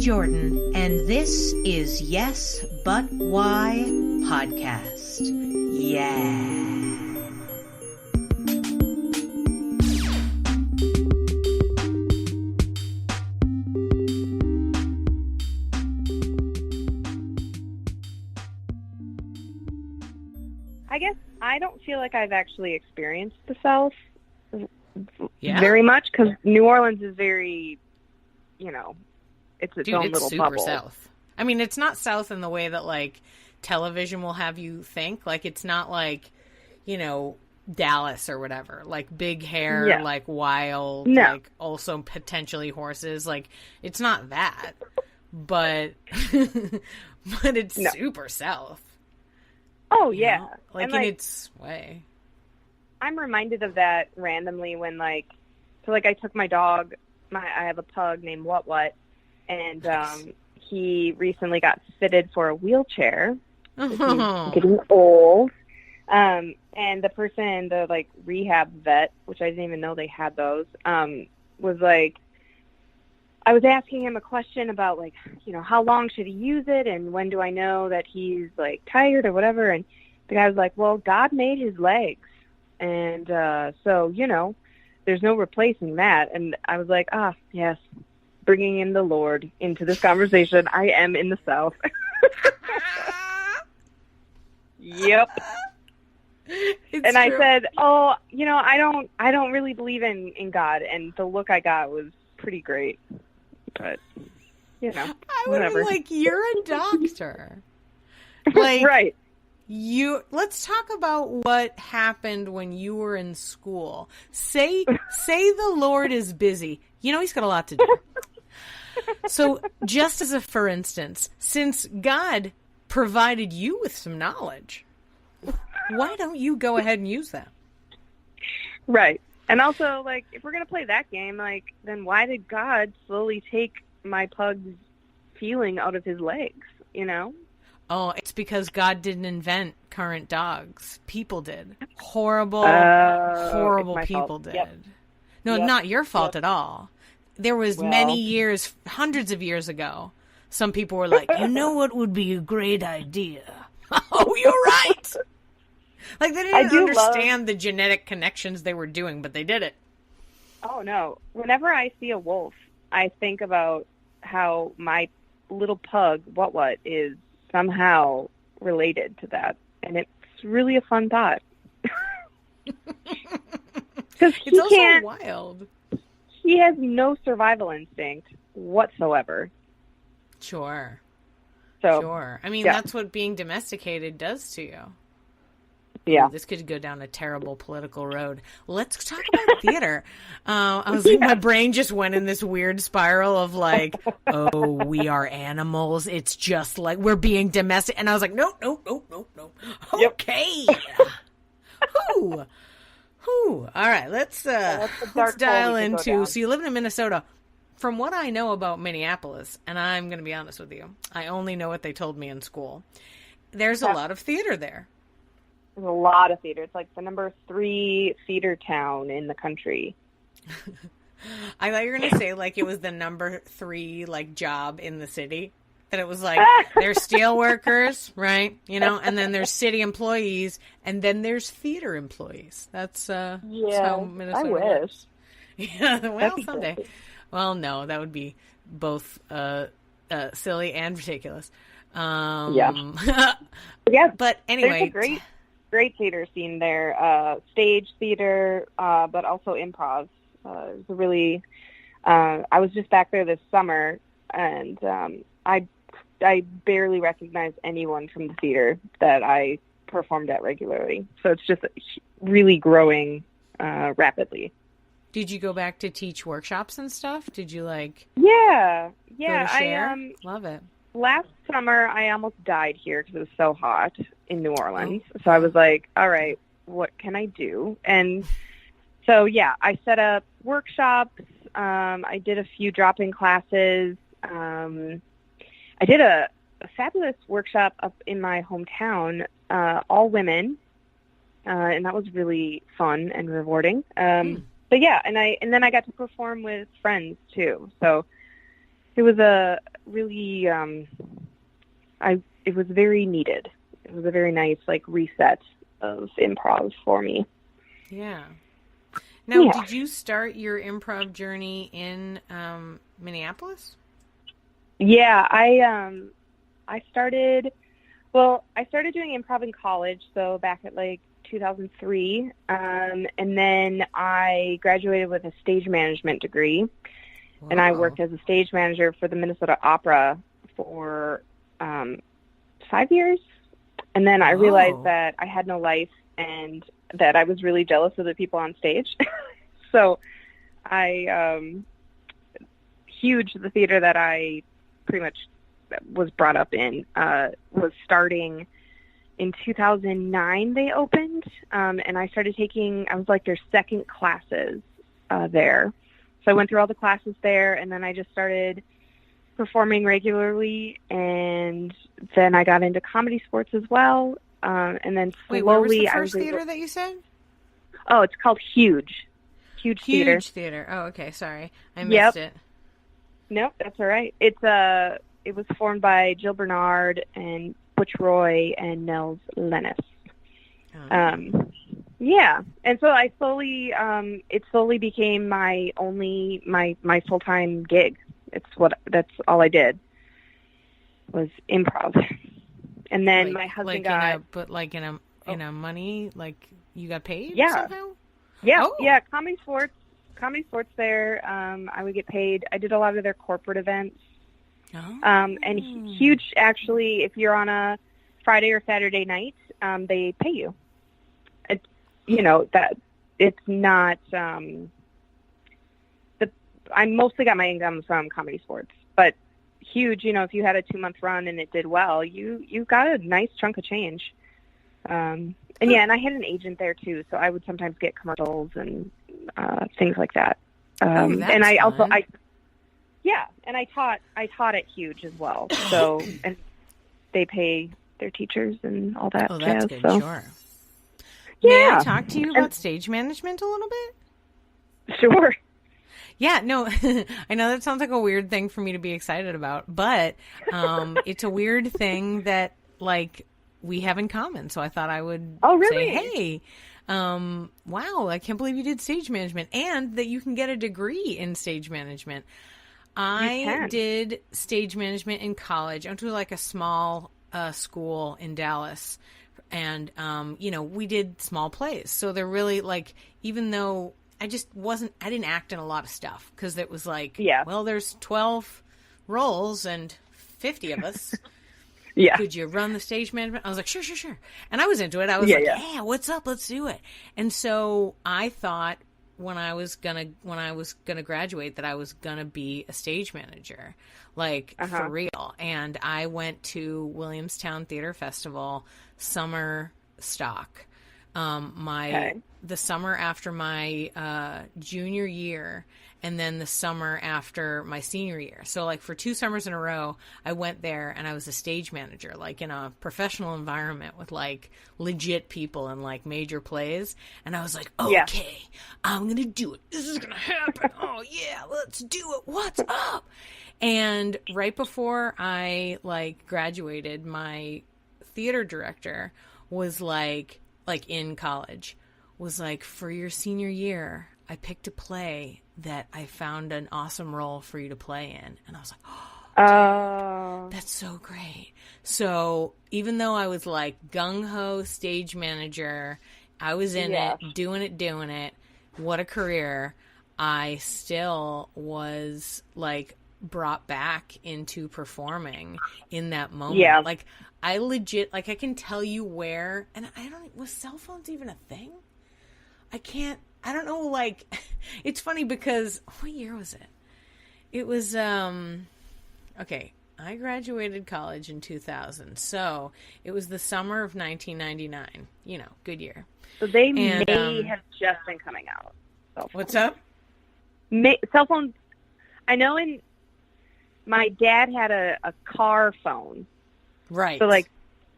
Jordan, and this is Yes, But Why podcast. Yeah. I guess I don't feel like I've actually experienced the South very much, because New Orleans is very, it's its own little bubble. Super South. I mean, it's not South in the way that, like, television will have you think. Like, it's not like, Dallas or whatever. Like, big hair, like, wild, like, also potentially horses. Like, it's not that. But, but it's super South. Oh, yeah. Like, in its way. I'm reminded of that randomly when, I took my dog, I have a pug named What, and he recently got fitted for a wheelchair. He's getting old. And the person, the, rehab vet, which I didn't even know they had those, was like, I was asking him a question about, how long should he use it, and when do I know that he's, tired or whatever, and the guy was like, well, God made his legs, and so, there's no replacing that, and I was like, yes, bringing in the Lord into this conversation. I am in the South. Yep. It's and true. I said, I don't really believe in God, and the look I got was pretty great. But, I would whatever. have been like, you're a doctor. Like, right. Let's talk about what happened when you were in school. Say the Lord is busy. He's got a lot to do. So, just as a for instance, since God provided you with some knowledge, why don't you go ahead and use that? Right. And also, if we're going to play that game, then why did God slowly take my pug's feeling out of his legs, Oh, it's because God didn't invent current dogs. People did. Horrible people fault. did. Yep. No, not your fault at all. There was many years, hundreds of years ago, some people were like, what would be a great idea? Oh, you're right! They didn't understand the genetic connections they were doing, but they did it. Oh, no. Whenever I see a wolf, I think about how my little pug, What, is somehow related to that. And it's really a fun thought. Because it's also wild. He has no survival instinct whatsoever. Sure. So, sure. I mean, that's what being domesticated does to you. Yeah. Ooh, this could go down a terrible political road. Let's talk about theater. I was my brain just went in this weird spiral of we are animals. It's just like we're being domestic. And I was like, no. Okay. Whew. All right. Let's dial into. So you live in Minnesota. From what I know about Minneapolis, and I'm going to be honest with you, I only know what they told me in school. There's a lot of theater there. There's a lot of theater. It's the number 3 theater town in the country. I thought you were going to say it was the number 3 job in the city. That it was there's steel workers, right? And then there's city employees, and then there's theater employees. That's how Minnesota works. Yeah, well, someday. Great. Well, no, that would be both silly and ridiculous. Yeah. But anyway, there's a great theater scene there. Stage theater, but also improv. It's really. I was just back there this summer, and I barely recognize anyone from the theater that I performed at regularly. So it's just really growing rapidly. Did you go back to teach workshops and stuff? Did you Yeah. Go to share? Love it. Last summer, I almost died here because it was so hot in New Orleans. Oh. So I was like, all right, what can I do? And so, I set up workshops. I did a few drop-in classes. I did a fabulous workshop up in my hometown, all women, and that was really fun and rewarding. But and then I got to perform with friends too. So it was a really, it was very needed. It was a very nice, like, reset of improv for me. Yeah. Now, did you start your improv journey in Minneapolis? Yeah, I started doing improv in college, so back at like 2003, and then I graduated with a stage management degree. Whoa. And I worked as a stage manager for the Minnesota Opera for 5 years, and then I realized that I had no life and that I was really jealous of the people on stage. So the theater that I pretty much was brought up in was starting in 2009. They opened, and I started I was like their second classes there. So I went through all the classes there, and then I just started performing regularly, and then I got into comedy sports as well. And then slowly, where was the first theater that you said? Oh, it's called Huge Theater. Huge Theater. Oh, okay. Sorry, I missed it. Nope, that's all right. It was formed by Jill Bernard and Butch Roy and Nels Lennis. Oh. Yeah, and so I slowly, it slowly became my full-time gig. That's all I did was improv. And then my husband in a money, like you got paid somehow? Yeah. Oh. Yeah. Comedy sports there. I would get paid. I did a lot of their corporate events. Oh. And Huge, actually, if you're on a Friday or Saturday night, they pay you. That it's not, I mostly got my income from comedy sports, but Huge, if you had a 2-month run and it did well, you got a nice chunk of change. And I had an agent there too, so I would sometimes get commercials and things like that. And I also, and I taught at Huge as well. So, and they pay their teachers and all that. Oh, that's good. So. Sure. Yeah. May I talk to you about stage management a little bit? Sure. Yeah, no, I know that sounds like a weird thing for me to be excited about, but it's a weird thing that, like, we have in common. So I thought I would say, hey, wow, I can't believe you did stage management and that you can get a degree in stage management. I did stage management in college. I went to like a small school in Dallas. And, we did small plays. So they're really like, even though I didn't act in a lot of stuff because it was like, well, there's 12 roles and 50 of us. Yeah. Could you run the stage management? I was like, sure. And I was into it. I was yeah, what's up? Let's do it. And so I thought when I was gonna graduate that I was gonna be a stage manager, like for real. And I went to Williamstown Theater Festival summer stock, the summer after my junior year, and then the summer after my senior year. So like for 2 summers in a row, I went there and I was a stage manager, like in a professional environment with like legit people and like major plays. And I was like, okay, I'm going to do it. This is going to happen. Oh yeah, let's do it. What's up? And right before I like graduated, my theater director was like in college, was like, for your senior year, I picked a play that I found an awesome role for you to play in. And I was like, oh, that's so great. So even though I was like gung-ho stage manager, I was in it, doing it. What a career. I still was like brought back into performing in that moment. Yeah. Like I legit, like I can tell you where, and was cell phones even a thing? I don't know, like, it's funny because, what year was it? It was, okay, I graduated college in 2000, so it was the summer of 1999, good year. So they may have just been coming out. What's up? Cell phones, I know my dad had a car phone. Right. So, like,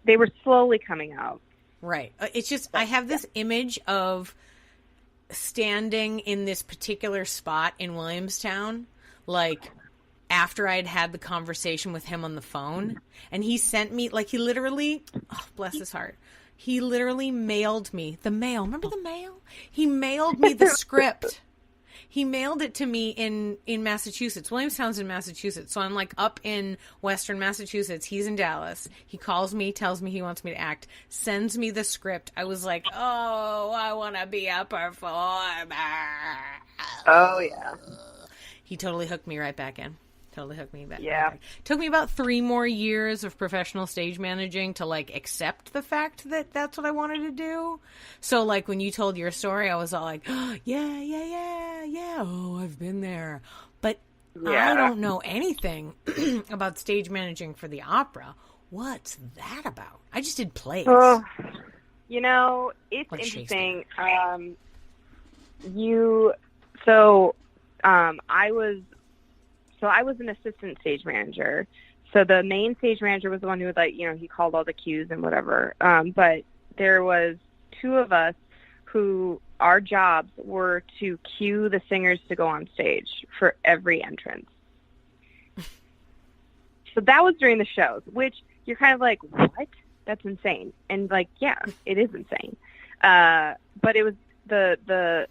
they were slowly coming out. Right. It's just, I have this image of standing in this particular spot in Williamstown, like after I'd had the conversation with him on the phone, and he sent me, like, he literally, oh, bless his heart, he literally mailed me the mail. Remember the mail? He mailed me the script. He mailed it to me in Massachusetts. Williamstown's in Massachusetts. So I'm like up in Western Massachusetts. He's in Dallas. He calls me, tells me he wants me to act, sends me the script. I was like, oh, I want to be a performer. Oh, yeah. He totally hooked me right back in. Totally hooked me back. Yeah. Took me about 3 more years of professional stage managing to, like, accept the fact that that's what I wanted to do. So, like, when you told your story, I was all like, oh, yeah. Oh, I've been there. But I don't know anything about stage managing for the opera. What's that about? I just did plays. You know, it's Like interesting. I was an assistant stage manager. So the main stage manager was the one who would, like, you know, he called all the cues and whatever. But there was 2 of us who our jobs were to cue the singers to go on stage for every entrance. So that was during the shows, which you're kind of like, what? That's insane. And, like, yeah, it is insane. But it was the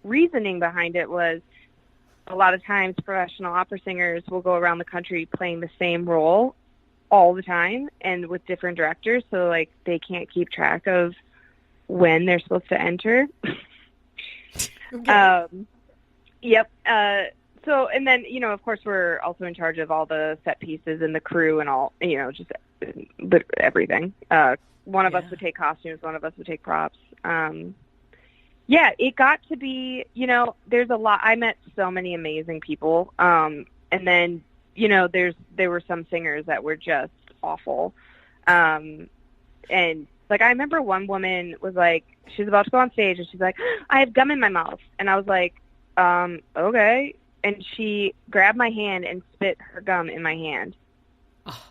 reasoning behind it was, a lot of times professional opera singers will go around the country playing the same role all the time and with different directors. So, like, they can't keep track of when they're supposed to enter. Okay. Yep. So, and then, you know, of course, we're also in charge of all the set pieces and the crew and all, you know, just everything. One of us would take costumes, one of us would take props. Yeah, it got to be, you know, there's a lot. I met so many amazing people. And then, you know, there were some singers that were just awful. And, like, I remember one woman was like, she was about to go on stage and she's like, I have gum in my mouth. And I was like, okay. And she grabbed my hand and spit her gum in my hand. Oh.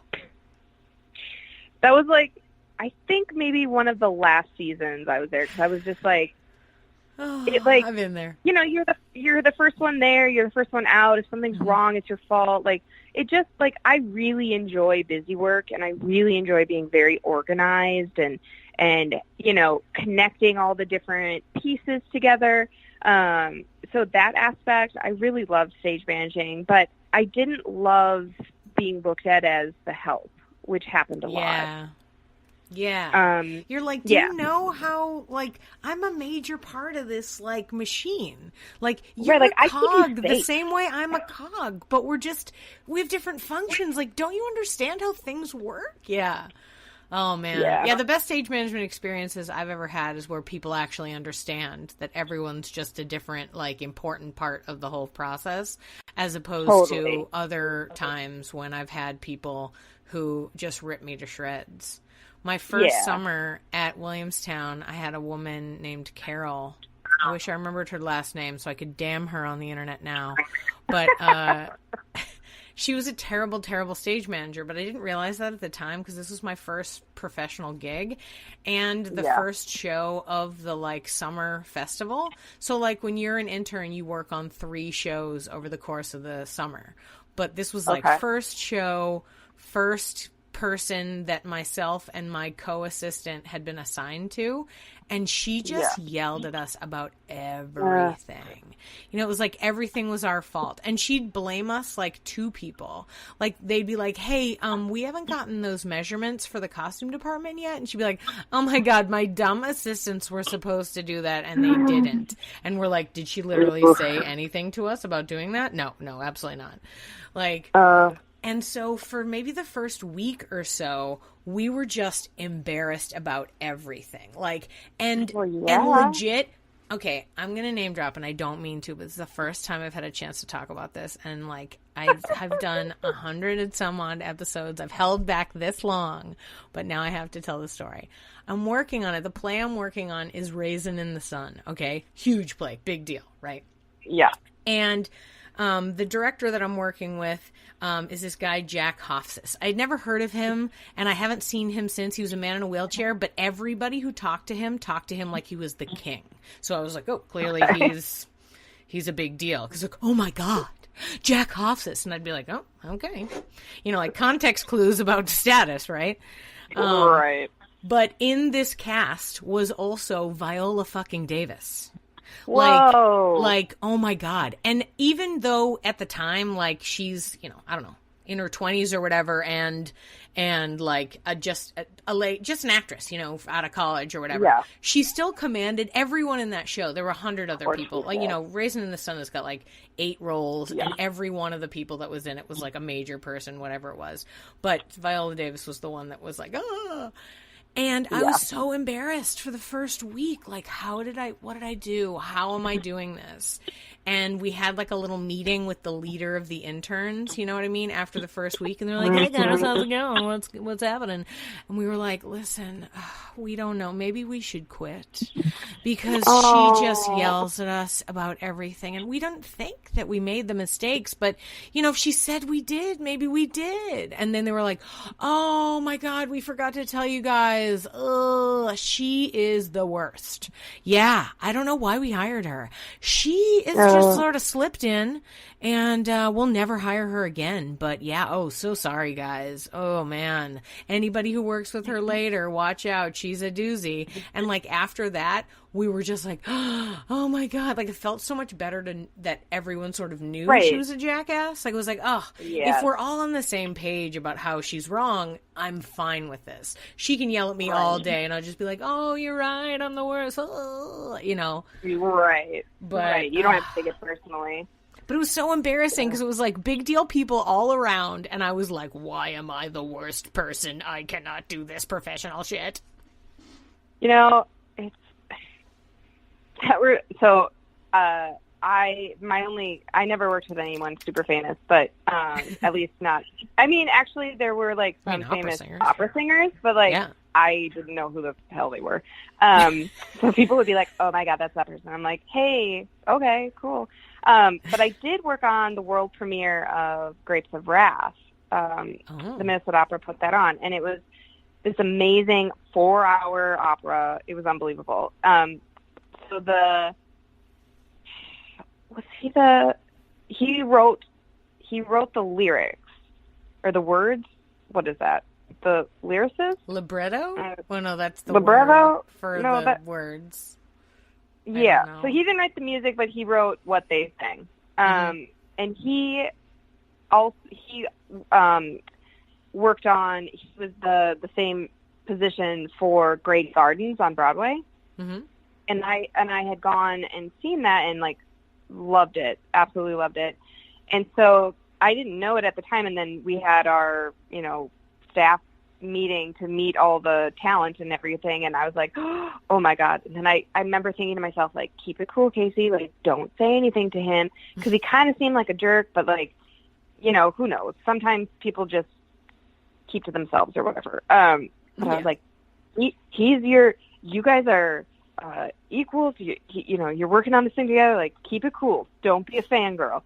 That was, like, I think maybe one of the last seasons I was there, because I was just like, like, I've been there. You know, you're the first one there, you're the first one out. If something's wrong, it's your fault. Like, it just, like, I really enjoy busy work, and I really enjoy being very organized and you know, connecting all the different pieces together. So that aspect, I really loved stage managing, but I didn't love being looked at as the help, which happened a lot. Yeah. You're like, do you know how, like, I'm a major part of this, like, machine. Like, you're a cog the same way I'm a cog, but we have different functions. Like, don't you understand how things work? Yeah. Oh, man. Yeah, the best stage management experiences I've ever had is where people actually understand that everyone's just a different, like, important part of the whole process, as opposed to other times when I've had people who just rip me to shreds. My first summer at Williamstown, I had a woman named Carol. I wish I remembered her last name so I could damn her on the internet now. But she was a terrible, terrible stage manager, but I didn't realize that at the time because this was my first professional gig and the first show of the, like, summer festival. So, like, when you're an intern, you work on 3 shows over the course of the summer. But this was, like, first show, first person that myself and my co-assistant had been assigned to, and she just yelled at us about everything. You know, it was like everything was our fault, and she'd blame us like 2 people. Like, they'd be like, hey, we haven't gotten those measurements for the costume department yet, and she'd be like, oh my god, my dumb assistants were supposed to do that and they didn't. And we're like, did she literally say anything to us about doing that? No, absolutely not. Like, and so for maybe the first week or so, we were just embarrassed about everything. Like, and legit, okay, I'm going to name drop, and I don't mean to, but it's the first time I've had a chance to talk about this. And, like, I've done 100 and some odd episodes. I've held back this long, but now I have to tell the story. I'm working on it. The play I'm working on is Raisin in the Sun, okay? Huge play, big deal, right? Yeah. And the director that I'm working with is this guy, Jack Hofsis. I'd never heard of him, and I haven't seen him since. He was a man in a wheelchair, but everybody who talked to him like he was the king. So I was like, oh, clearly he's a big deal. Because, like, oh, my God, Jack Hoffs, and I'd be like, oh, okay. You know, like context clues about status, right? Right. But in this cast was also Viola fucking Davis. Whoa. Like, oh my God. And even though at the time, like, she's, you know, I don't know, in her 20s or whatever, and like just an actress, you know, out of college or whatever. Yeah. She still commanded everyone in that show. There were 100 other people. Like, you know, Raisin in the Sun has got like 8 roles, and every one of the people that was in it was like a major person, whatever it was. But Viola Davis was the one that was like, ah. And I was so embarrassed for the first week. Like, what did I do? How am I doing this? And we had like a little meeting with the leader of the interns, you know what I mean, after the first week. And they're like, hey guys, how's it going? What's happening? And we were like, listen, we don't know. Maybe we should quit. Because she just yells at us about everything. And we don't think that we made the mistakes. But, you know, if she said we did, maybe we did. And then they were like, oh my God, we forgot to tell you guys. Ugh, she is the worst. Yeah, I don't know why we hired her. She is just sort of slipped in, and we'll never hire her again. But yeah, so sorry, guys. Oh, man. Anybody who works with her later, watch out. She's a doozy. And like after that, we were just like, oh my God. Like it felt so much better that everyone sort of knew she was a jackass. Like it was like, if we're all on the same page about how she's wrong, I'm fine with this. She can yell at me all day and I'll just be like, oh, you're right. I'm the worst. You know? Right. But you don't have to take it personally. But it was so embarrassing because it was like big deal people all around. And I was like, why am I the worst person? I cannot do this professional shit. You know, I never worked with anyone super famous, but at least not. I mean, actually, there were like some famous opera singers, but like I didn't know who the hell they were. So people would be like, "Oh my God, that's that person." I'm like, "Hey, okay, cool." But I did work on the world premiere of Grapes of Wrath. The Minnesota Opera put that on, and it was this amazing 4-hour opera. It was unbelievable. He wrote the lyrics or the words. What is that? The lyricist? Libretto? Well, no, that's the libretto word for the words. Yeah. So he didn't write the music, but he wrote what they sang. And he worked on. He was the same position for Great Gardens on Broadway. Mm-hmm. And I had gone and seen that and like loved it, absolutely loved it. And so I didn't know it at the time. And then we had our, you know, staff meeting to meet all the talent and everything. And I was like, oh my God. And then I remember thinking to myself, like, keep it cool, Casey. Like, don't say anything to him. Cause he kind of seemed like a jerk, but like, you know, who knows? Sometimes people just keep to themselves or whatever. But I was like, you guys are equals. You know, you're working on this thing together. Like, keep it cool. Don't be a fangirl.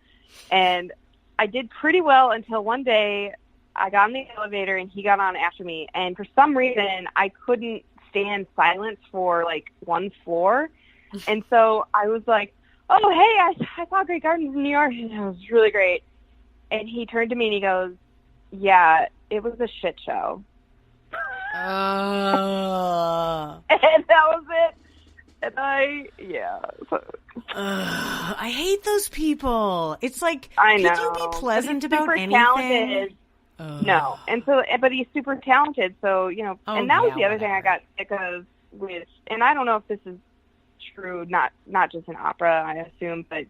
And I did pretty well until one day I got in the elevator and he got on after me. And for some reason, I couldn't stand silence for like one floor. And so I was like, oh, hey, I saw Great Gardens in New York. And it was really great. And he turned to me and he goes, yeah, it was a shit show. And that was it. And I hate those people. It's like, I know. Could you be pleasant about anything? Talented. No. And so, but he's super talented. So, you know, and that was the other thing I got sick of with, and I don't know if this is true, not just in opera, I assume, but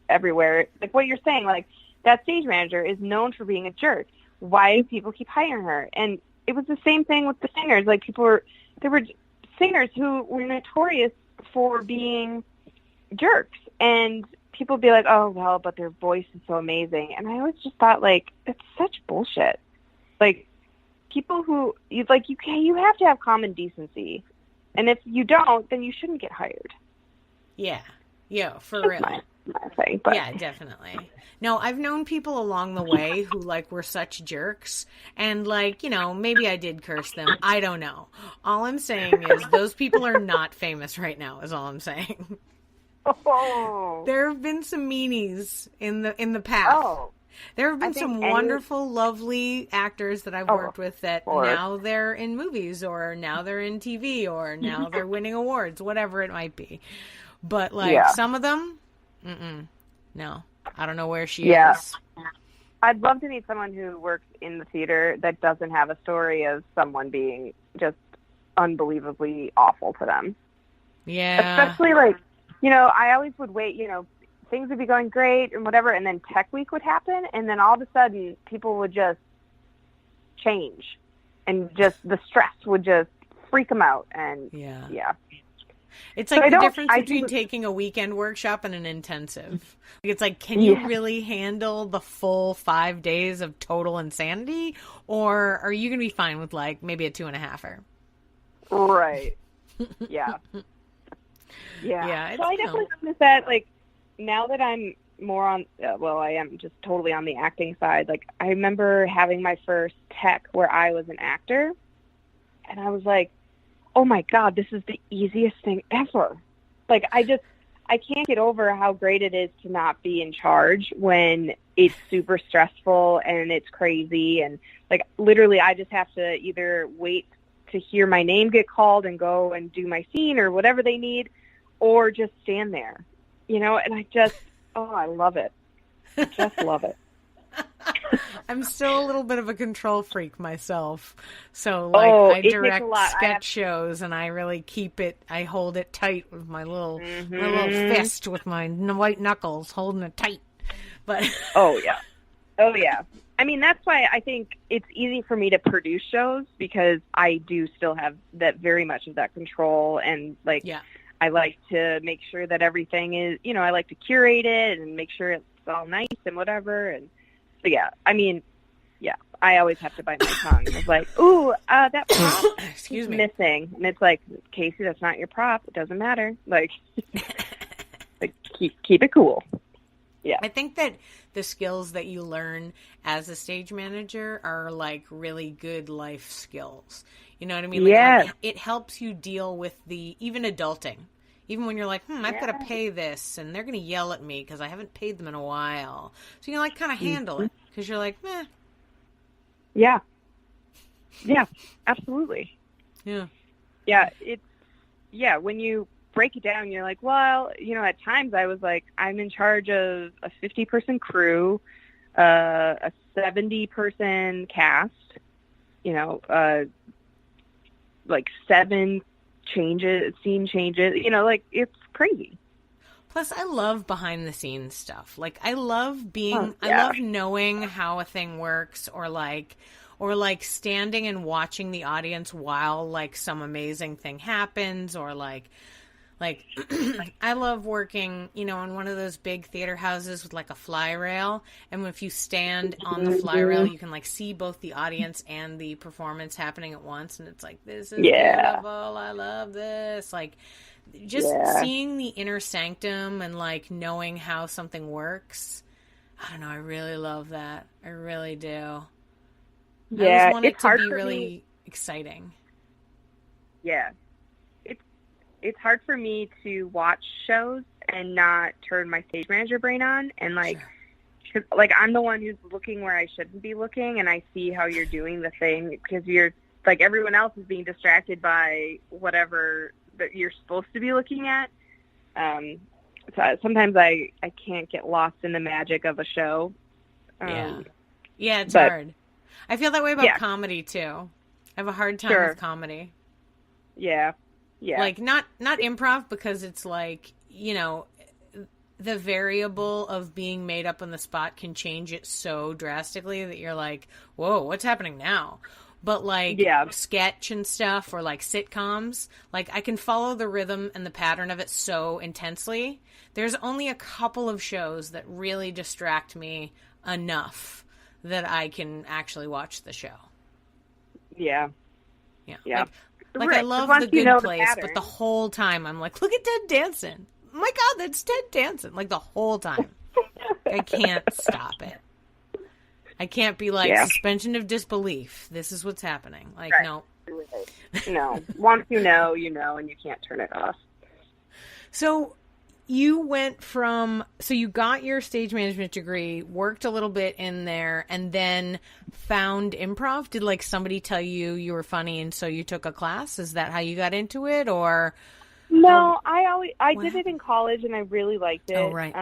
everywhere. Like what you're saying, like that stage manager is known for being a jerk. Why do people keep hiring her? And it was the same thing with the singers. Like there were singers who were notorious for being jerks, and people would be like, oh, well, but their voice is so amazing. And I always just thought, like, it's such bullshit. Like, people who, you have to have common decency. And if you don't, then you shouldn't get hired. Yeah. Yeah, for real. My thing, but. Yeah, definitely. No, I've known people along the way who, like, were such jerks. And, like, you know, maybe I did curse them. I don't know. All I'm saying is those people are not famous right now, is all I'm saying. Oh. There have been some meanies in the past. Oh. There have been some wonderful, lovely actors that I've worked with that now they're in movies, or now they're in TV, or now they're winning awards, whatever it might be. But, like, some of them, no. I don't know where she is. I'd love to meet someone who works in the theater that doesn't have a story of someone being just unbelievably awful to them. Yeah. Especially, like, you know, I always would wait, you know, things would be going great and whatever, and then Tech Week would happen, and then all of a sudden people would just change, and just the stress would just freak them out, and It's like the difference between taking a weekend workshop and an intensive. It's like, can you really handle the full 5 days of total insanity, or are you going to be fine with, like, maybe a 2.5-er? Right. Yeah. Yeah. So I definitely noticed that, like, now that I'm more on, I am just totally on the acting side. Like, I remember having my first tech where I was an actor, and I was like, oh my God, this is the easiest thing ever. Like, I can't get over how great it is to not be in charge when it's super stressful and it's crazy. And, like, literally I just have to either wait to hear my name get called and go and do my scene or whatever they need, or just stand there, you know? And I just, I love it. I just love it. I'm still a little bit of a control freak myself. So, like, I direct sketch shows, and I really I hold it tight with my little fist with my white knuckles, holding it tight. But Oh, yeah. I mean, that's why I think it's easy for me to produce shows, because I do still have that very much of that control, and, like, I like to make sure that everything is, you know, I like to curate it and make sure it's all nice and whatever. And so, I mean, I always have to bite my tongue. It's like, ooh, that prop is missing. And it's like, Casey, that's not your prop. It doesn't matter. Like, keep it cool. Yeah. I think that the skills that you learn as a stage manager are, like, really good life skills. You know what I mean? Like, it helps you deal with even adulting. Even when you're like, I've got to pay this, and they're going to yell at me because I haven't paid them in a while. So you can, like, kind of handle it, because you're like, meh. Yeah. Yeah, absolutely. Yeah. Yeah, when you break it down, you're like, well, you know, at times I was like, I'm in charge of a 50-person crew, a 70-person cast, you know, like 7 scene changes, you know, like, it's crazy. Plus, I love behind the scenes stuff. Like, I love I love knowing how a thing works, or like standing and watching the audience while, like, some amazing thing happens, or like I love working, you know, in one of those big theater houses with, like, a fly rail. And if you stand on the fly rail, you can, like, see both the audience and the performance happening at once. And it's like, this is beautiful. I love this. Like, just seeing the inner sanctum and, like, knowing how something works. I don't know. I really love that. I really do. Yeah, I always want it to be really exciting. Yeah. It's hard for me to watch shows and not turn my stage manager brain on, and, like, cause, like, I'm the one who's looking where I shouldn't be looking, and I see how you're doing the thing, because you're, like, everyone else is being distracted by whatever that you're supposed to be looking at. So sometimes I can't get lost in the magic of a show. It's hard. I feel that way about comedy too. I have a hard time with comedy. Yeah. Like, not improv, because it's like, you know, the variable of being made up on the spot can change it so drastically that you're like, whoa, what's happening now? But, like, sketch and stuff, or, like, sitcoms, like, I can follow the rhythm and the pattern of it so intensely. There's only a couple of shows that really distract me enough that I can actually watch the show. Yeah. Like, I love The Good Place, but the whole time I'm like, look at Ted Danson. Oh my God, that's Ted Danson. Like, the whole time. I can't stop it. I can't be like, suspension of disbelief. This is what's happening. Like, no. No. Once you know, and you can't turn it off. So, you went from, so you got your stage management degree, worked a little bit in there, and then found improv? Did like somebody tell you you were funny and so you took a class? Is that how you got into it, or? No, I did it in college and I really liked it. Oh, right.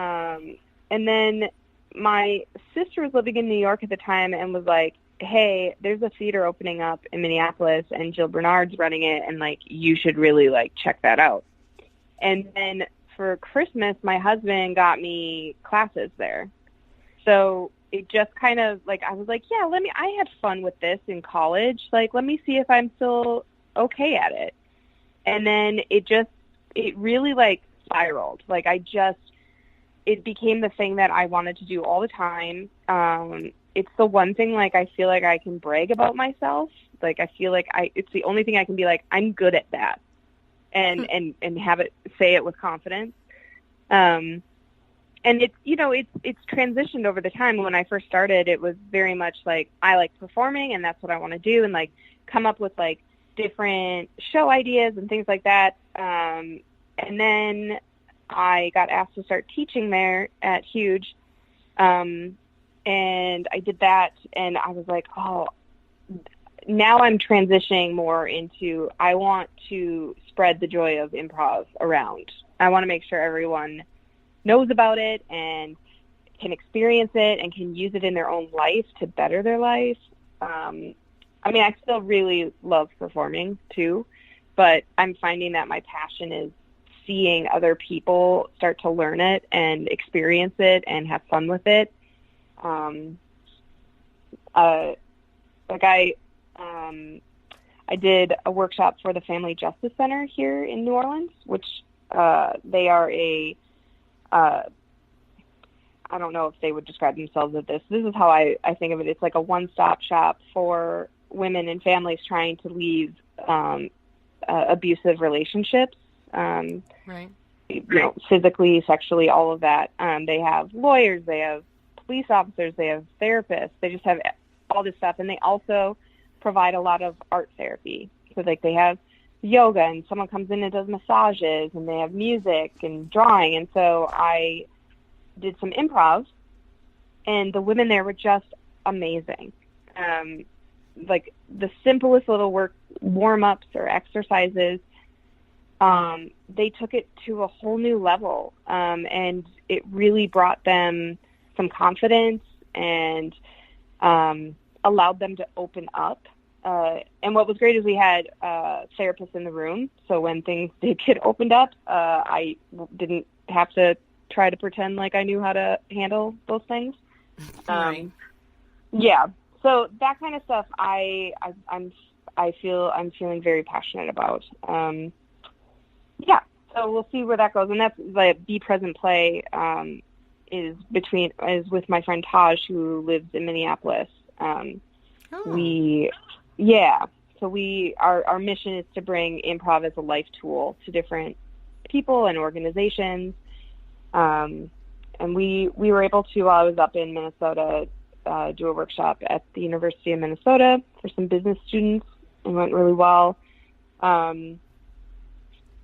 And then my sister was living in New York at the time and was like, hey, there's a theater opening up in Minneapolis and Jill Bernard's running it, and like you should really like check that out. And then for Christmas, my husband got me classes there. So it just kind of like, I was like, yeah, I had fun with this in college. Like, let me see if I'm still okay at it. And then it really like spiraled. Like it became the thing that I wanted to do all the time. It's the one thing, like, I feel like I can brag about myself. Like, I feel like it's the only thing I can be like, I'm good at that. And have it, say it with confidence. And it's, it's transitioned over the time. When I first started, it was very much like, I like performing and that's what I want to do, and like come up with like different show ideas and things like that. And then I got asked to start teaching there at Huge. And I did that, and I was like, oh, now I'm transitioning more into, I want to spread the joy of improv around. I want to make sure everyone knows about it and can experience it and can use it in their own life to better their life. I still really love performing too, but I'm finding that my passion is seeing other people start to learn it and experience it and have fun with it. I did a workshop for the Family Justice Center here in New Orleans, which they are I don't know if they would describe themselves as this. This is how I think of it. It's like a one-stop shop for women and families trying to leave abusive relationships, right? Physically, sexually, all of that. They have lawyers, they have police officers, they have therapists. They just have all this stuff, and they also provide a lot of art therapy. So like they have yoga, and someone comes in and does massages, and they have music and drawing. And so I did some improv, and the women there were just amazing. Like the simplest little warm-ups or exercises, they took it to a whole new level, and it really brought them some confidence and allowed them to open up. And what was great is we had therapists in the room, so when things did get opened up, I didn't have to try to pretend like I knew how to handle those things. Right. Yeah. So that kind of stuff, I'm feeling very passionate about. Yeah. So we'll see where that goes, and that's the Be Present Play is with my friend Taj, who lives in Minneapolis. So our mission is to bring improv as a life tool to different people and organizations. And we were able to, while I was up in Minnesota, do a workshop at the University of Minnesota for some business students, and went really well. And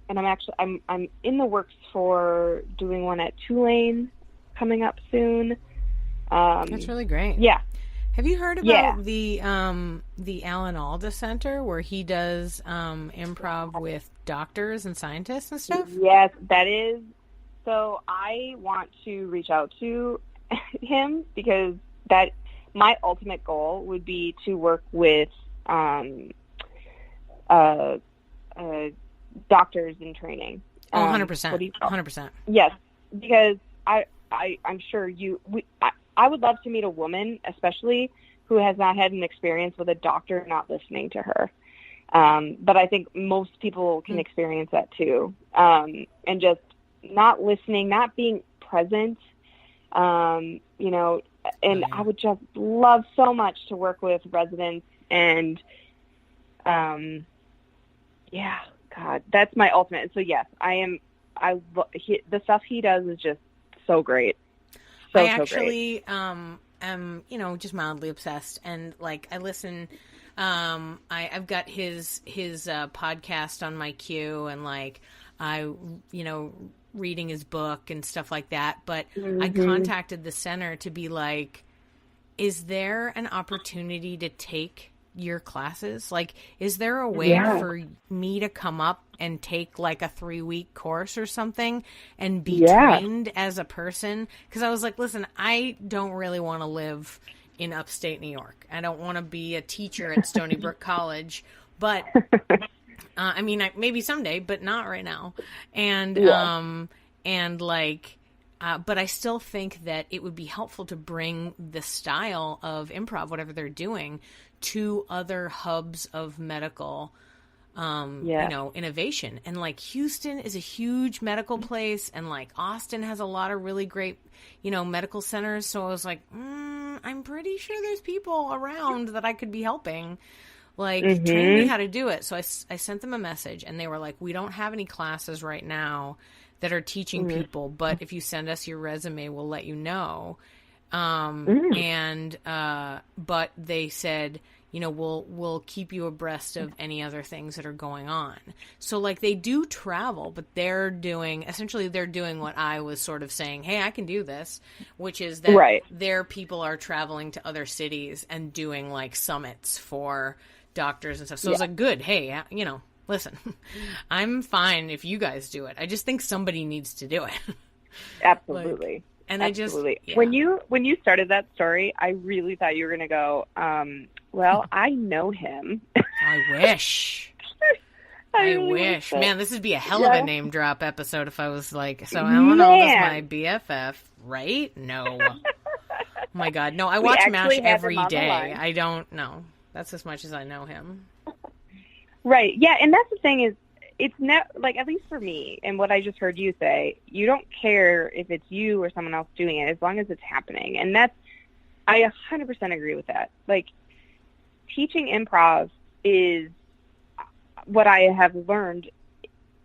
I'm in the works for doing one at Tulane coming up soon. That's really great. Yeah. Have you heard about the Alda Center, where he does improv with doctors and scientists and stuff? Yes, that is. So I want to reach out to him, because my ultimate goal would be to work with doctors in training. 100%. 100%. Yes, because I'm sure I would love to meet a woman, especially who has not had an experience with a doctor not listening to her. But I think most people can experience that too. And just not listening, not being present, and I would just love so much to work with residents, and God, that's my ultimate. So yes, the stuff he does is just so great. I actually am, just mildly obsessed, and like I listen. I've got his podcast on my queue, and like I reading his book and stuff like that. But I contacted the center to be like, is there an opportunity to take your classes? Like, is there a way for me to come up and take like a 3-week course or something and be trained as a person? Because I was like, listen, I don't really want to live in upstate New York. I don't want to be a teacher at Stony Brook College, but I mean, maybe someday, but not right now. And, but I still think that it would be helpful to bring the style of improv, whatever they're doing, to other hubs of medical, innovation. And like Houston is a huge medical place, and like Austin has a lot of really great, medical centers. So I was like, I'm pretty sure there's people around that I could be helping. Like, train me how to do it. So I sent them a message, and they were like, we don't have any classes right now that are teaching people, but if you send us your resume, we'll let you know. But they said, we'll keep you abreast of any other things that are going on. So like they do travel, but they're doing what I was sort of saying, hey, I can do this, which is that their people are traveling to other cities and doing like summits for doctors and stuff. So it's like, good. Hey, listen, I'm fine if you guys do it. I just think somebody needs to do it. Absolutely. When you started that story, I really thought you were going to go, well, I know him. I wish. I wish. Man, this would be a hell of a name drop episode if I was like, so I don't know, that's my BFF, right? No. Oh my God. No, I watch MASH every day. I don't know. That's as much as I know him. Right. Yeah. And that's the thing is, it's not like, at least for me and what I just heard you say, you don't care if it's you or someone else doing it as long as it's happening. And I 100% agree with that. Like, teaching improv is what I have learned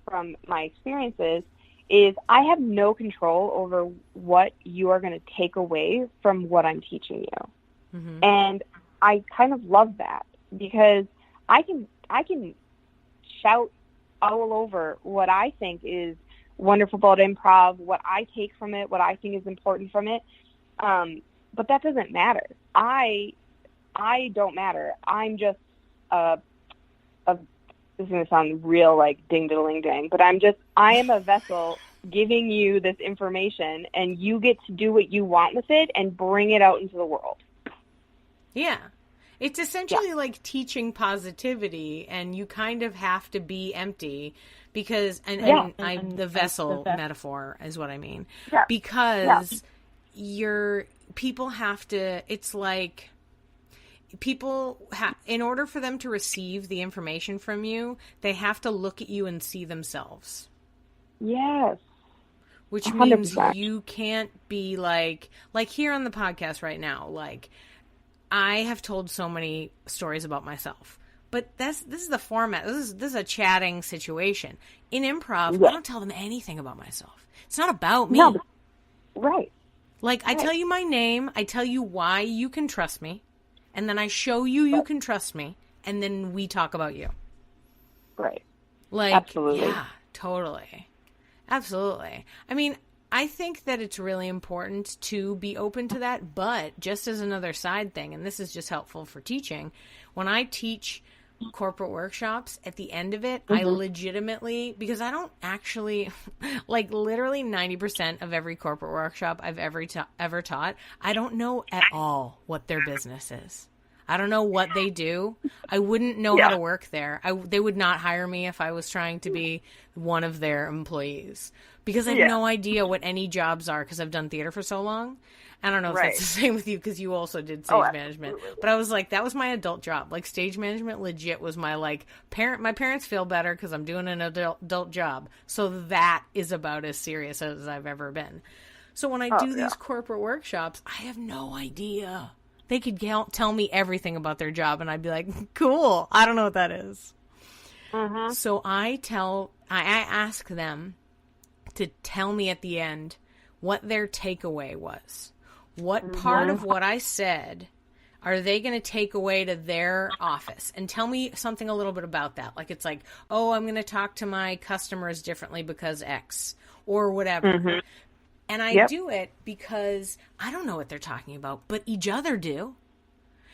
from my experiences is I have no control over what you are going to take away from what I'm teaching you. Mm-hmm. And I kind of love that because I can shout all over what I think is wonderful about improv, what I take from it, what I think is important from it. But that doesn't matter. I don't matter. I'm just this is going to sound real like ding-diddling-dang, but I am a vessel giving you this information, and you get to do what you want with it and bring it out into the world. Yeah. It's essentially like teaching positivity, and you kind of have to be empty because, the vessel metaphor is what I mean. Yeah. Because people have to, it's like in order for them to receive the information from you, they have to look at you and see themselves. Yes. Which 100%. Means you can't be like here on the podcast right now, like, I have told so many stories about myself, but this is the format. This is a chatting situation. In improv, I don't tell them anything about myself. It's not about me. No, right. Like, I tell you my name, I tell you why you can trust me, and then I show you can trust me, and then we talk about you. Right. Like, absolutely. Yeah, totally. Absolutely. I mean, I think that it's really important to be open to that, but just as another side thing, and this is just helpful for teaching, when I teach corporate workshops, at the end of it, I legitimately, because I don't actually, like literally 90% of every corporate workshop I've ever taught, I don't know at all what their business is. I don't know what they do. I wouldn't know how to work there. They would not hire me if I was trying to be one of their employees because I have no idea what any jobs are because I've done theater for so long. I don't know if that's the same with you because you also did stage management. But I was like, that was my adult job. Like stage management legit was my like my parents feel better because I'm doing an adult job. So that is about as serious as I've ever been. So when I do these corporate workshops, I have no idea. They could tell me everything about their job, and I'd be like, cool, I don't know what that is. Uh-huh. So I ask them to tell me at the end what their takeaway was. What part of what I said are they going to take away to their office? And tell me something a little bit about that. Like, it's like, oh, I'm going to talk to my customers differently because X or whatever. Mm-hmm. And I do it because I don't know what they're talking about, but each other do.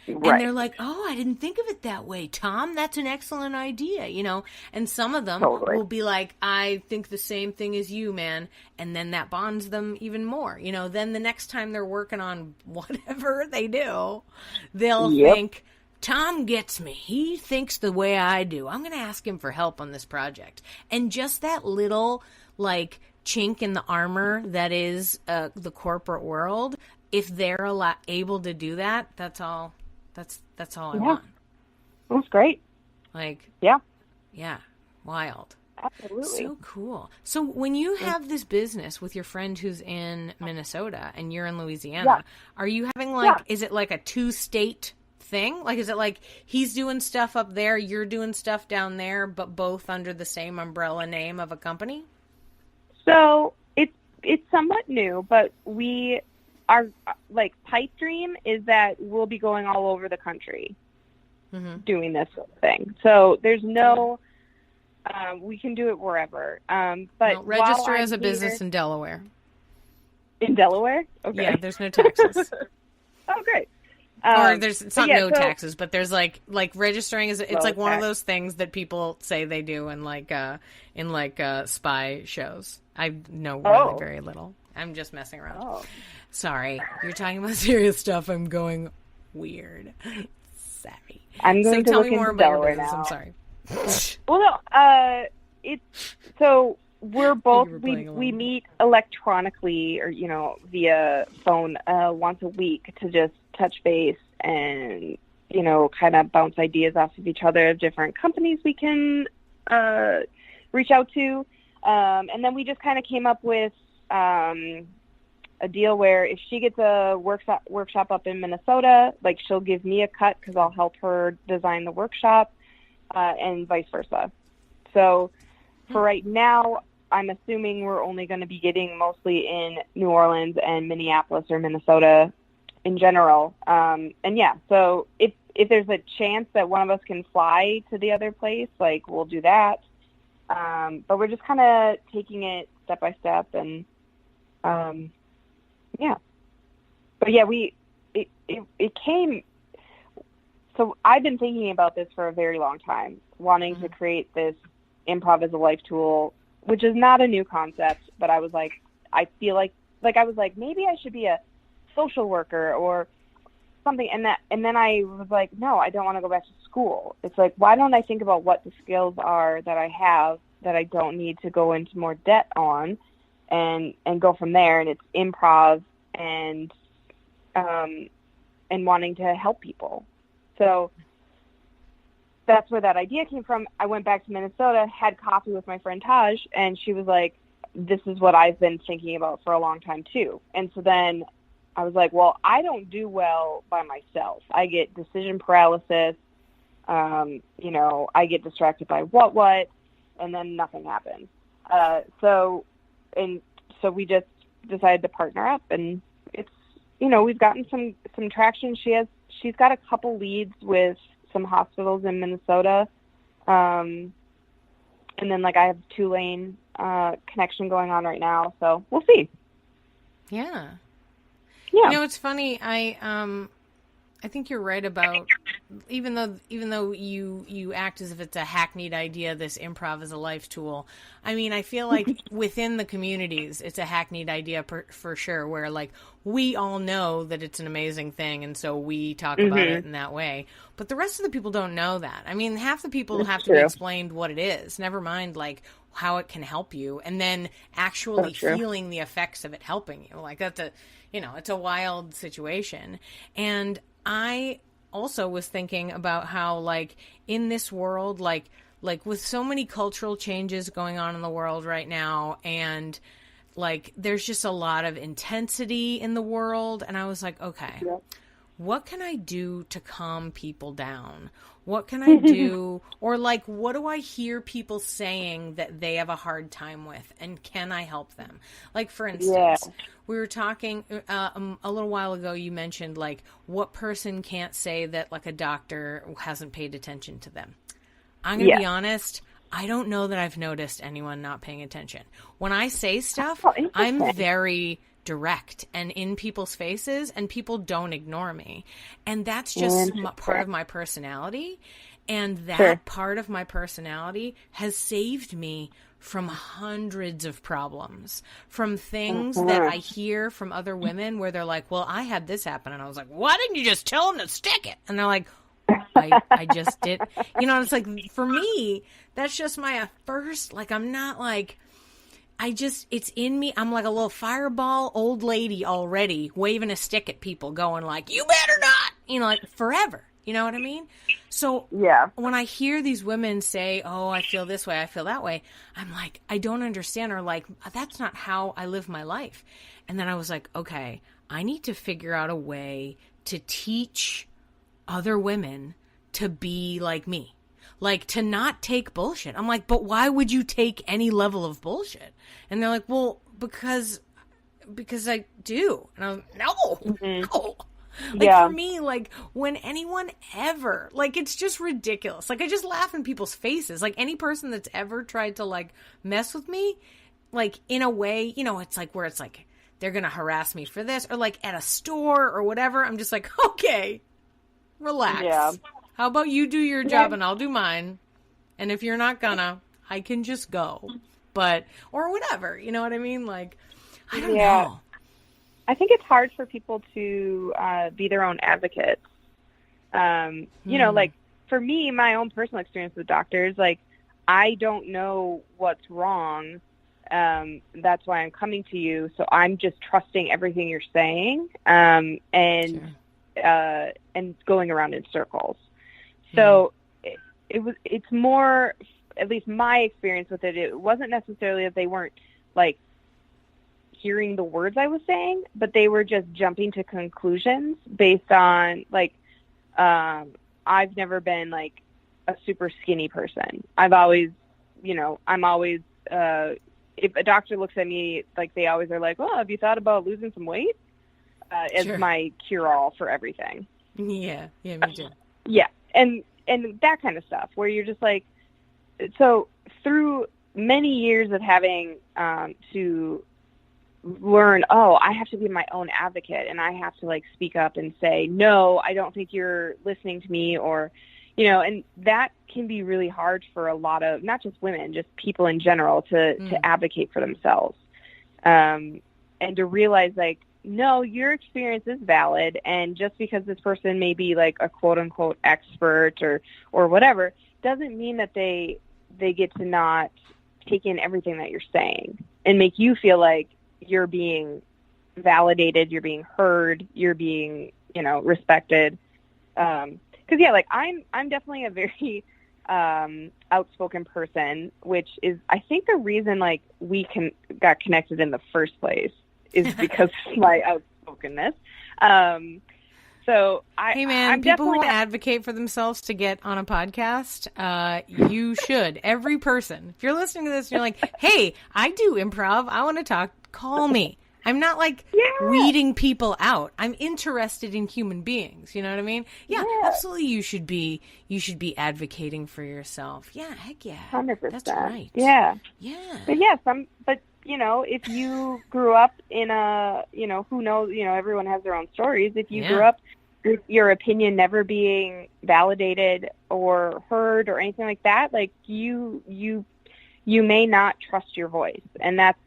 Right. And they're like, oh, I didn't think of it that way, Tom. That's an excellent idea, you know. And some of them will be like, I think the same thing as you, man. And then that bonds them even more. You know, then the next time they're working on whatever they do, they'll think, Tom gets me. He thinks the way I do. I'm going to ask him for help on this project. And just that little, like, chink in the armor that is the corporate world, if they're able to do that, that's all I want. That's great. Like, yeah, wild. Absolutely. So cool. So when you have this business with your friend who's in Minnesota and you're in Louisiana, are you having is it like a 2-state thing? Like, is it like he's doing stuff up there, you're doing stuff down there, but both under the same umbrella name of a company? So it's somewhat new, but our pipe dream is that we'll be going all over the country doing this sort of thing. So there's no, we can do it wherever. But register as a business in Delaware. In Delaware? Okay. Yeah, there's no taxes. Oh, great. Or it's not taxes, but there's like registering it's like one of those things that people say they do in spy shows. I know really very little. I'm just messing around. Oh. Sorry, you're talking about serious stuff. I'm going weird. Sorry. I'm going to tell look me more into about Delaware your business. now. I'm sorry. Well, no. We're both we meet electronically or via phone once a week to just touch base and kind of bounce ideas off of each other of different companies we can reach out to, and then we just kind of came up with a deal where if she gets a workshop up in Minnesota, like she'll give me a cut because I'll help her design the workshop, and vice versa. So for right now, I'm assuming we're only going to be getting mostly in New Orleans and Minneapolis or Minnesota in general. So if there's a chance that one of us can fly to the other place, like we'll do that. But we're just kind of taking it step by step and, But yeah, it came. So I've been thinking about this for a very long time, wanting to create this improv as a life tool, which is not a new concept, but I was like, I feel like I was like, maybe I should be a social worker or something. And then I was like, no, I don't want to go back to school. It's like, why don't I think about what the skills are that I have that I don't need to go into more debt on and go from there. And it's improv and wanting to help people. So that's where that idea came from. I went back to Minnesota, had coffee with my friend Taj, and she was like, this is what I've been thinking about for a long time too. And so then I was like, well, I don't do well by myself. I get decision paralysis. I get distracted by what, and then nothing happens. So we just decided to partner up, and it's, we've gotten some traction. She's got a couple leads with some hospitals in Minnesota. And then I have Tulane connection going on right now. So we'll see. Yeah. Yeah. It's funny. I think you're right about even though you act as if it's a hackneyed idea, this improv as a life tool. I mean, I feel like within the communities, it's a hackneyed idea for sure, where we all know that it's an amazing thing, and so we talk about it in that way. But the rest of the people don't know that. I mean, half the people have to be explained what it is. Never mind how it can help you, and then actually feeling the effects of it helping you. That's it's a wild situation. And I also was thinking about how, in this world, with so many cultural changes going on in the world right now, and, there's just a lot of intensity in the world, and I was like, okay, what can I do to calm people down? What can I do? Or like, what do I hear people saying that they have a hard time with? And can I help them? Like, for instance, we were talking a little while ago, you mentioned like what person can't say that like a doctor hasn't paid attention to them. I'm going to be honest. I don't know that I've noticed anyone not paying attention. When I say stuff, I'm very direct and in people's faces, and people don't ignore me. And that's just part of my personality. And that part of my personality has saved me from hundreds of problems, from things that I hear from other women where they're like, well, I had this happen. And I was like, why didn't you just tell them to stick it? And they're like, I just did. You know, it's like, for me, that's just my first, like, I'm not like, it's in me. I'm like a little fireball old lady already waving a stick at people going like, you better not, you know, like forever. You know what I mean? So when I hear these women say, oh, I feel this way, I feel that way, I'm like, I don't understand, or like, that's not how I live my life. And then I was like, okay, I need to figure out a way to teach other women to be like me. Like, to not take bullshit. I'm like, but why would you take any level of bullshit? And they're like, well, because I do. And I was like, no. Like, for me, like, when anyone ever, like, it's just ridiculous. Like, I just laugh in people's faces. Like, any person that's ever tried to, like, mess with me, like, in a way, you know, it's like where it's like, they're going to harass me for this, or like at a store or whatever. I'm just like, okay, relax. Yeah. How about you do your job and I'll do mine? And if you're not gonna, I can just go. But, or whatever, you know what I mean? Like, I don't know. I think it's hard for people to be their own advocates. You know, like, for me, my own personal experience with doctors, like, I don't know what's wrong. That's why I'm coming to you. So I'm just trusting everything you're saying, and going around in circles. So it's more, at least my experience with it, it wasn't necessarily that they weren't like hearing the words I was saying, but they were just jumping to conclusions based on like, I've never been like a super skinny person. I've always, you know, I'm always, if a doctor looks at me, like they always are like, well, have you thought about losing some weight? As my cure-all for everything. Yeah, me too. And that kind of stuff where you're just like, so through many years of having to learn, oh, I have to be my own advocate and I have to like speak up and say, no, I don't think you're listening to me, or, you know, and that can be really hard for a lot of, not just women, just people in general to advocate for themselves. And to realize like, no, your experience is valid, and just because this person may be like a quote unquote expert or whatever, doesn't mean that they get to not take in everything that you're saying and make you feel like you're being validated, you're being heard, you're being, you know, respected. 'Cause like I'm definitely a very outspoken person, which is, I think, the reason like we got connected in the first place is because of my outspokenness. So hey man, I'm people who advocate for themselves to get on a podcast, you should. Every person. If you're listening to this and you're like, hey, I do improv, I want to talk, call me. I'm not like weeding people out. I'm interested in human beings. You know what I mean? Yeah, absolutely. You should be advocating for yourself. Yeah, heck yeah. 100%. That's right. Yeah. Yeah. But you know, if you grew up in a, you know, who knows, you know, everyone has their own stories. If you grew up with your opinion never being validated or heard or anything like that, like you may not trust your voice. And that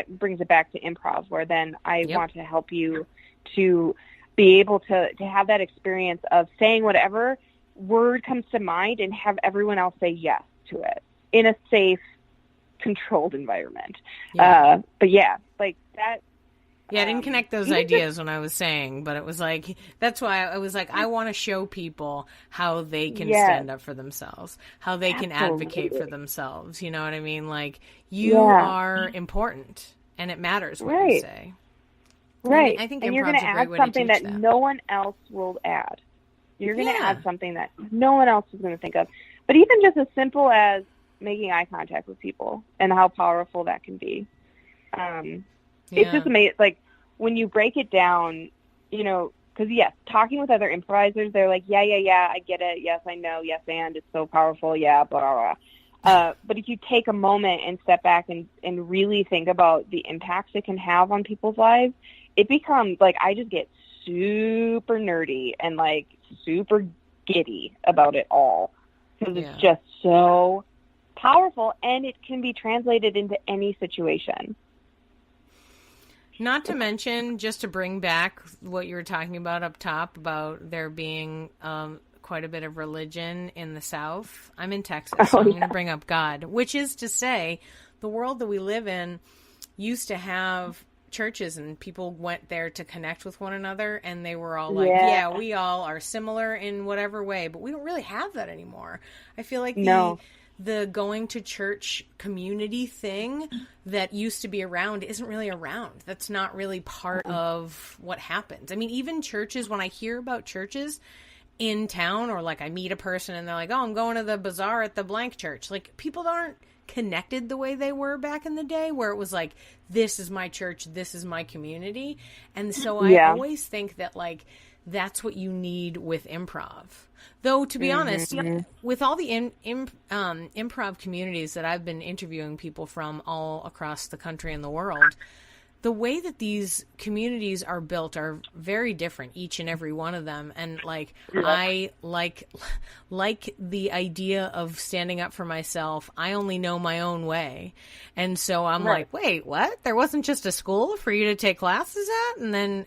brings it back to improv, where then I want to help you to be able to have that experience of saying whatever word comes to mind and have everyone else say yes to it in a safe, controlled environment. But like that. Yeah, I didn't connect those ideas when I was saying, but it was like, that's why I was like, I want to show people how they can stand up for themselves, how they can advocate for themselves. You know what I mean? Like, you are important, and it matters what you say. Right. I think and you're improv's going to a add great way something to teach that that. no one else will add. You're going to Yeah. add something that no one else is going to think of. But even just as simple as making eye contact with people and how powerful that can be. It's just amazing. Like, when you break it down, you know, because, yes, talking with other improvisers, they're like, yeah, I get it. Yes, I know. Yes, and it's so powerful. Yeah, blah, blah, blah. But if you take a moment and step back and really think about the impacts it can have on people's lives, it becomes, like, I just get super nerdy and, like, super giddy about it all. Because it's just so powerful, and it can be translated into any situation. Not to mention, just to bring back what you were talking about up top, about there being quite a bit of religion in the South. I'm in Texas, so I'm going to bring up God, which is to say the world that we live in used to have churches, and people went there to connect with one another, and they were all like, yeah, we all are similar in whatever way, but we don't really have that anymore. I feel like the going to church community thing that used to be around isn't really around. That's not really part of what happens. I mean, even churches, when I hear about churches in town, or like I meet a person and they're like, oh, I'm going to the bazaar at the blank church. Like, people aren't connected the way they were back in the day, where it was like, this is my church, this is my community. And so I always think that, like, that's what you need with improv. Though, to be honest, with all the improv communities that I've been interviewing people from all across the country and the world, the way that these communities are built are very different, each and every one of them. And, like, I like the idea of standing up for myself. I only know my own way. And so I'm like, wait, what? There wasn't just a school for you to take classes at? And then,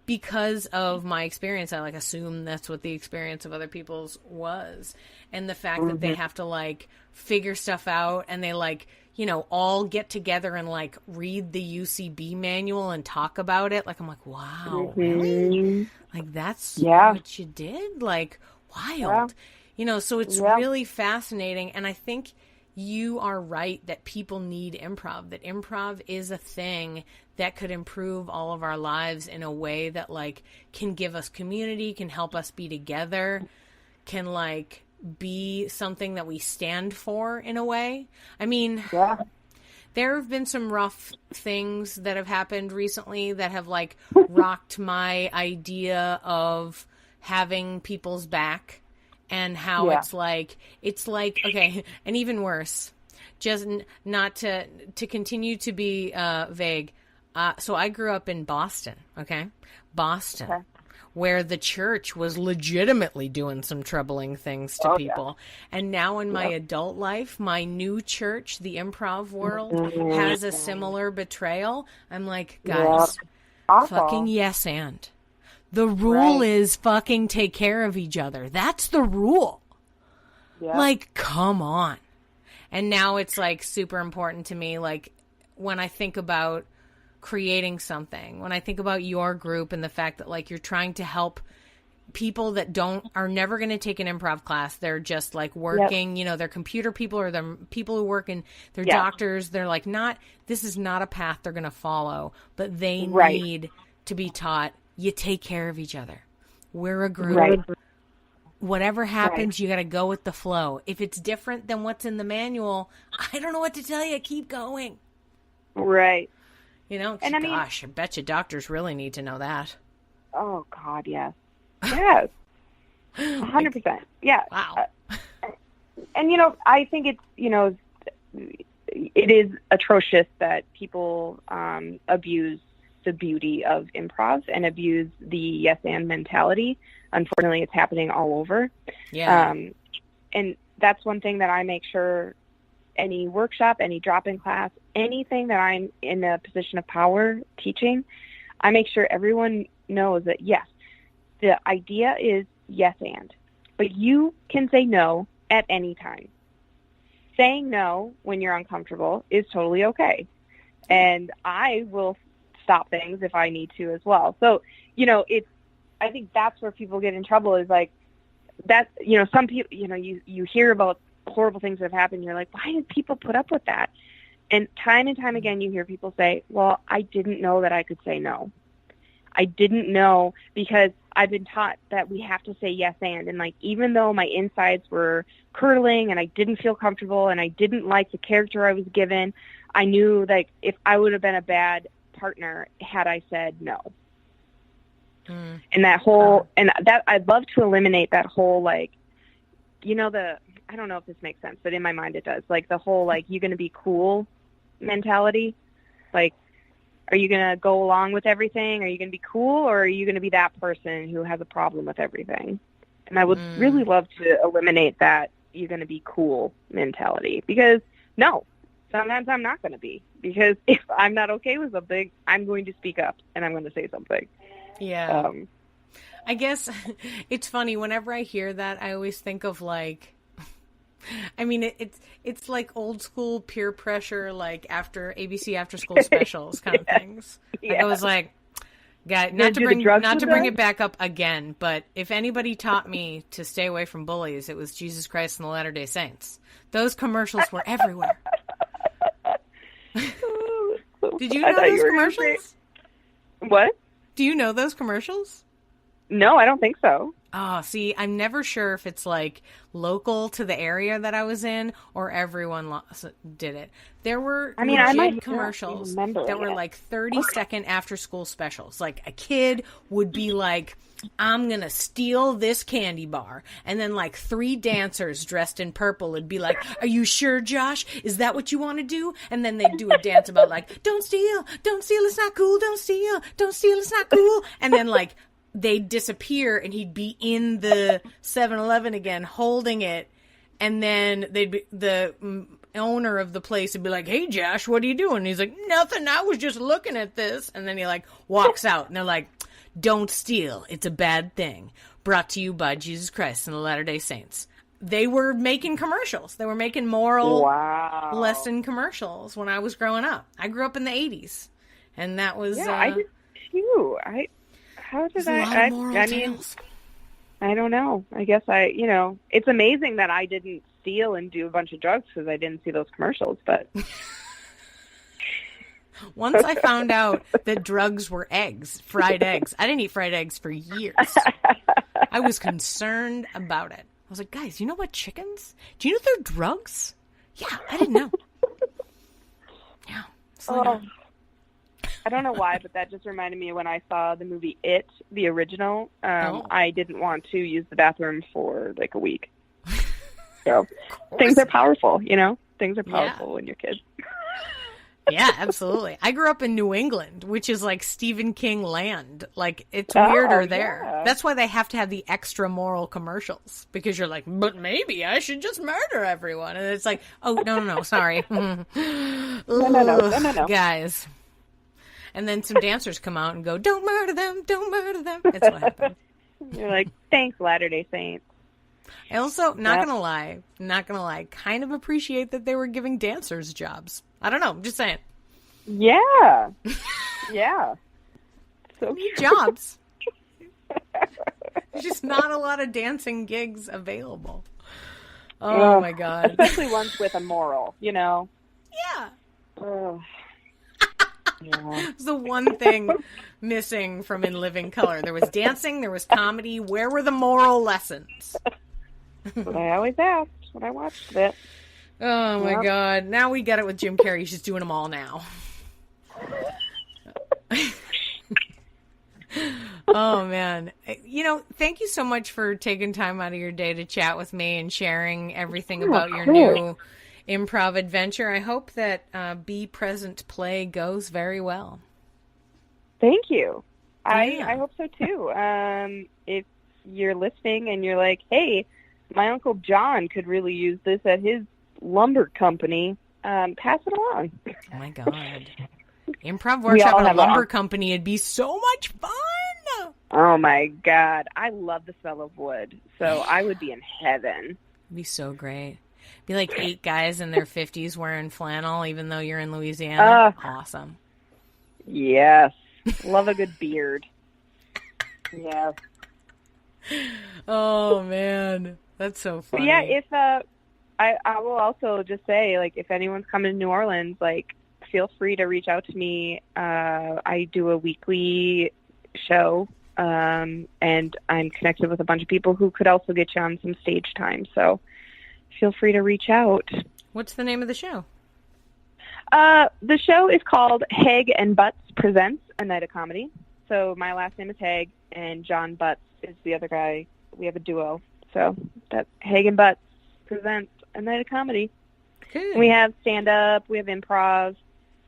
because of my experience, I, like, assume that's what the experience of other people's was. And the fact that they have to, like, figure stuff out, and they, like, you know, all get together and, like, read the UCB manual and talk about it. Like, I'm like, wow, really? Like, that's what you did? Like, wild. You know, so it's really fascinating. And I think you are right that people need improv, that improv is a thing that could improve all of our lives in a way that, like, can give us community, can help us be together, can, like, be something that we stand for in a way. I mean, there have been some rough things that have happened recently that have, like, rocked my idea of having people's back, and how it's like, okay, and even worse, just not to continue to be vague. So I grew up in Boston, Boston, where the church was legitimately doing some troubling things to people. And now in my adult life, my new church, the improv world, has a similar betrayal. I'm like, guys, fucking yes and. The rule is fucking take care of each other. That's the rule. Like, come on. And now it's, like, super important to me, like, when I think about creating something, when I think about your group and the fact that, like, you're trying to help people that are never going to take an improv class. They're just, like, working, you know, they're computer people, or they're people who work in, they're doctors. They're, like, this is not a path they're going to follow, but they need to be taught, you take care of each other. We're a group. Whatever happens, you got to go with the flow. If it's different than what's in the manual, I don't know what to tell you. Keep going. Right. You know, and gosh, I bet you doctors really need to know that. Oh, God, yes. Yes. 100%. Yeah. Wow. And, you know, I think it's, you know, it is atrocious that people abuse the beauty of improv and abuse the yes and mentality. Unfortunately, it's happening all over. Yeah. And that's one thing that I make sure any workshop, any drop-in class, anything that I'm in a position of power teaching, I make sure everyone knows that, yes, the idea is yes and. But you can say no at any time. Saying no when you're uncomfortable is totally okay. And I will stop things if I need to as well. So, you know, I think that's where people get in trouble, is like that, you know, some people, you know, you hear about horrible things that have happened. You're like, why did people put up with that? And time again, you hear people say, well, I didn't know that I could say no. I didn't know because I've been taught that we have to say yes and like, even though my insides were curdling and I didn't feel comfortable and I didn't like the character I was given, I knew like if I would have been a bad partner had I said no. And that whole, and that I'd love to eliminate that whole, like, you know, I don't know if this makes sense, but in my mind it does. Like the whole, like, you going to be cool mentality. Like, are you going to go along with everything? Are you going to be cool, or are you going to be that person who has a problem with everything? And I would really love to eliminate that you're going to be cool mentality, because no, sometimes I'm not going to be, because if I'm not okay with something, I'm going to speak up and I'm going to say something. Yeah. I guess it's funny. Whenever I hear that, I always think of like, I mean, it's like old school peer pressure, like after ABC after school specials kind of things. Like, I was like, God, not to bring it back up again, but if anybody taught me to stay away from bullies, it was Jesus Christ and the Latter-day Saints. Those commercials were everywhere. Did you know those commercials? What? Do you know those commercials? No, I don't think so. Oh, see, I'm never sure if it's like local to the area that I was in or everyone did it. There were commercials that were like 30-second after-school specials. Like a kid would be like, I'm going to steal this candy bar. And then like 3 dancers dressed in purple would be like, are you sure, Josh? Is that what you want to do? And then they'd do a dance about like, don't steal, it's not cool, don't steal, it's not cool. And then like, they'd disappear and he'd be in the 7-Eleven again holding it, and then the owner of the place would be like, hey Josh, what are you doing? And he's like, nothing, I was just looking at this. And then he like walks out and they're like, don't steal, it's a bad thing, brought to you by Jesus Christ and the Latter-day Saints. They were making commercials. They were making moral lesson commercials when I was growing up. I grew up in the 80s, and that was I did too. How did I mean, I don't know. I guess it's amazing that I didn't steal and do a bunch of drugs because I didn't see those commercials, but. Once I found out that drugs were eggs, fried eggs. I didn't eat fried eggs for years. I was concerned about it. I was like, guys, you know what chickens? Do you know they're drugs? Yeah, I didn't know. Yeah. I don't know why, but that just reminded me of when I saw the movie It, the original. I didn't want to use the bathroom for like a week. So things are powerful, you know? Things are powerful when you're kids. Yeah, absolutely. I grew up in New England, which is like Stephen King land. Like, it's weirder there. Yeah. That's why they have to have the extra moral commercials, because you're like, but maybe I should just murder everyone. And it's like, oh, no, sorry. No. Guys. And then some dancers come out and go, don't murder them. That's what happened. You're like, thanks, Latter-day Saints. I also, not gonna lie, kind of appreciate that they were giving dancers jobs. I don't know, I'm just saying. Yeah. So need jobs. There's just not a lot of dancing gigs available. Oh my God. Especially ones with a moral, you know? Yeah. Yeah. It's the one thing missing from In Living Color. There was dancing, there was comedy. Where were the moral lessons? That's what I always asked when I watched it. Oh my God. Now we get it with Jim Carrey. He's just doing them all now. Oh man. You know, thank you so much for taking time out of your day to chat with me and sharing everything about your new improv adventure. I hope that Be Present Play goes very well. Thank you. Yeah. I hope so too. If you're listening and you're like, hey, my Uncle John could really use this at his lumber company, pass it along. Oh my God. Improv workshop at a lumber company, it'd be so much fun. Oh my God. I love the smell of wood. So I would be in heaven. It'd be so great. Be like 8 guys in their 50s wearing flannel, even though you're in Louisiana. Awesome. Yes. Love a good beard. Yeah. Oh man, that's so funny. But yeah, I will also just say, like, if anyone's coming to New Orleans, like, feel free to reach out to me. I do a weekly show, and I'm connected with a bunch of people who could also get you on some stage time. So feel free to reach out. What's the name of the show? The show is called Haeg and Butts Presents a Night of Comedy. So my last name is Haeg, and John Butts is the other guy. We have a duo. So that's Haeg and Butts Presents a Night of Comedy. Good. We have stand-up, we have improv,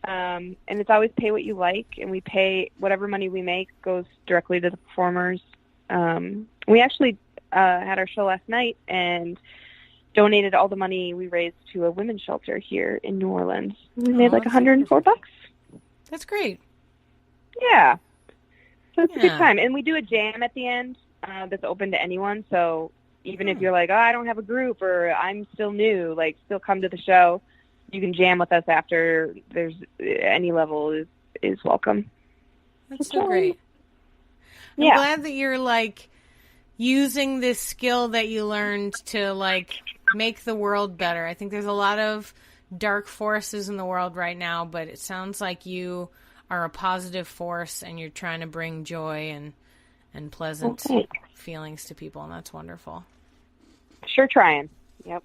and it's always pay what you like, and we pay whatever money we make goes directly to the performers. We actually had our show last night and donated all the money we raised to a women's shelter here in New Orleans. We made like $104. That's great. Yeah. So it's a good time. And we do a jam at the end that's open to anyone. So even if you're like, oh, I don't have a group or I'm still new, like still come to the show. You can jam with us after. There's any level is welcome. That's so great. I'm glad that you're like using this skill that you learned to like make the world better. I think there's a lot of dark forces in the world right now, but it sounds like you are a positive force and you're trying to bring joy and pleasant feelings to people, and that's wonderful. Sure trying. Yep.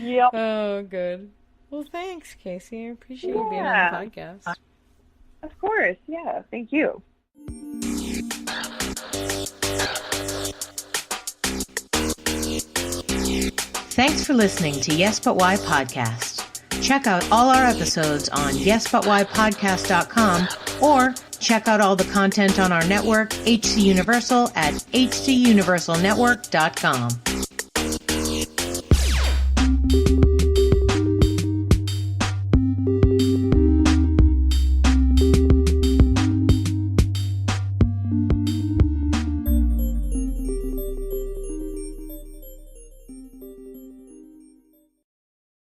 Yep. Oh, good. Well, thanks, Casey. I appreciate you being on the podcast. Of course. Yeah. Thank you. Thanks for listening to Yes But Why Podcast. Check out all our episodes on yesbutwhypodcast.com or check out all the content on our network, HC Universal, at hcuniversalnetwork.com.